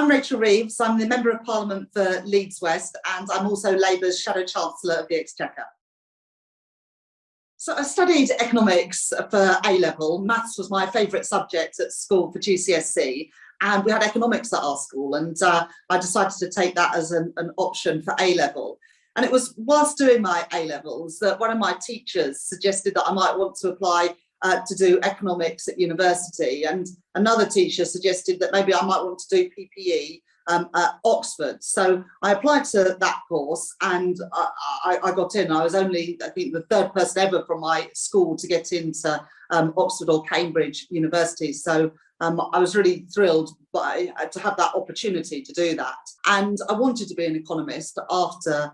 I'm Rachel Reeves. I'm the Member of Parliament for Leeds West, and I'm also Labour's Shadow Chancellor of the Exchequer. So I studied economics for A-level. Maths was my favourite subject at school for GCSE, and we had economics at our school, and I decided to take that as an option for A-level. And it was whilst doing my A-levels that one of my teachers suggested that I might want to apply to do economics at university, and another teacher suggested that maybe I might want to do PPE at Oxford. So I applied to that course, and I got in. I was only, I think, the third person ever from my school to get into Oxford or Cambridge University. So I was really thrilled to have that opportunity to do that. And I wanted to be an economist after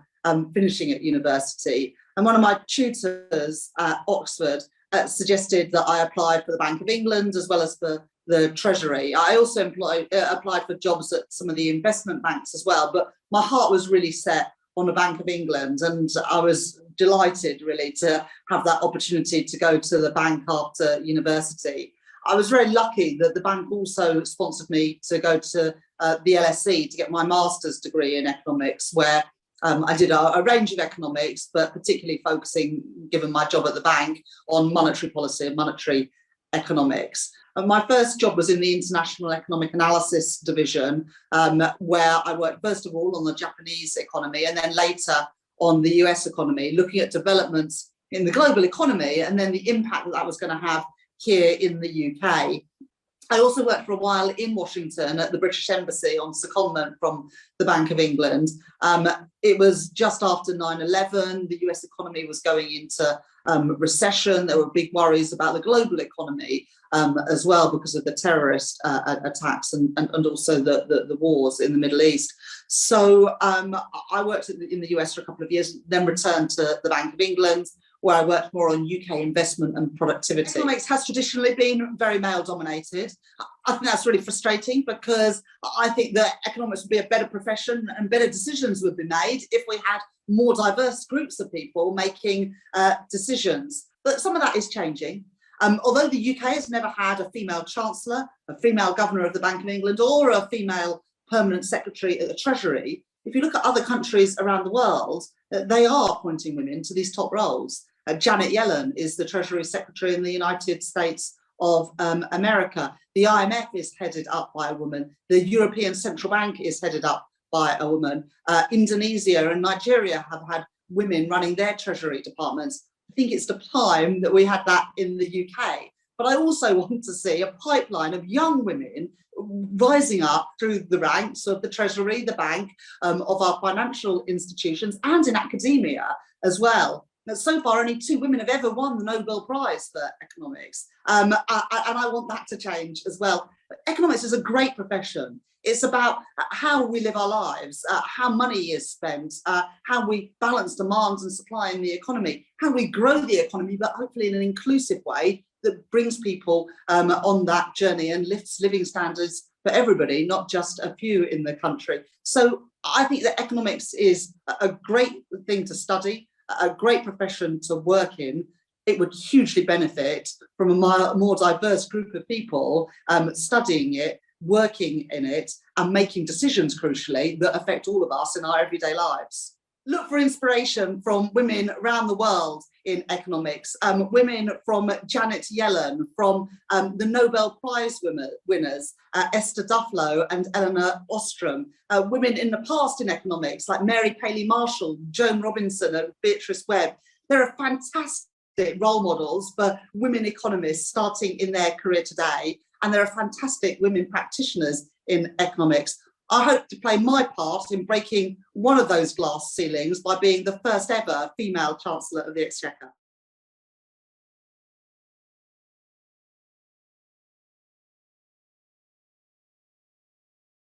finishing at university. And one of my tutors at Oxford suggested that I applied for the Bank of England as well as for the Treasury. I also applied for jobs at some of the investment banks as well, but my heart was really set on the Bank of England, and I was delighted really to have that opportunity to go to the bank after university. I was very lucky that the bank also sponsored me to go to the LSE to get my master's degree in economics, where I did a range of economics, but particularly focusing, given my job at the bank, on monetary policy and monetary economics. And my first job was in the International Economic Analysis Division, where I worked first of all on the Japanese economy and then later on the US economy, looking at developments in the global economy and then the impact that that was going to have here in the UK. I also worked for a while in Washington at the British Embassy on secondment from the Bank of England. It was just after 9/11. The US economy was going into recession. There were big worries about the global economy as well because of the terrorist attacks and also the wars in the Middle East. So I worked in the US for a couple of years, then returned to the Bank of England, where I worked more on UK investment and productivity. Economics has traditionally been very male dominated. I think that's really frustrating because I think that economics would be a better profession and better decisions would be made if we had more diverse groups of people making decisions. But some of that is changing. Although the UK has never had a female Chancellor, a female Governor of the Bank of England, or a female Permanent Secretary at the Treasury, if you look at other countries around the world, they are appointing women to these top roles. Janet Yellen is the Treasury Secretary in the United States of America. The IMF is headed up by a woman. The European Central Bank is headed up by a woman. Indonesia and Nigeria have had women running their Treasury departments. I think it's the time that we had that in the UK. But I also want to see a pipeline of young women rising up through the ranks of the Treasury, the bank, of our financial institutions and in academia as well. Now, so far, only 2 women have ever won the Nobel Prize for economics, and I want that to change as well. Economics is a great profession. It's about how we live our lives, how money is spent, how we balance demand and supply in the economy, how we grow the economy, but hopefully in an inclusive way that brings people on that journey and lifts living standards for everybody, not just a few in the country. So I think that economics is a great thing to study, a great profession to work in. It would hugely benefit from a more diverse group of people studying it, working in it, and making decisions, crucially, that affect all of us in our everyday lives. Look for inspiration from women around the world in economics, women from Janet Yellen, from the Nobel Prize winners, Esther Duflo and Eleanor Ostrom, women in the past in economics like Mary Paley Marshall, Joan Robinson and Beatrice Webb. There are fantastic role models for women economists starting in their career today, and there are fantastic women practitioners in economics. I hope to play my part in breaking one of those glass ceilings by being the first ever female Chancellor of the Exchequer.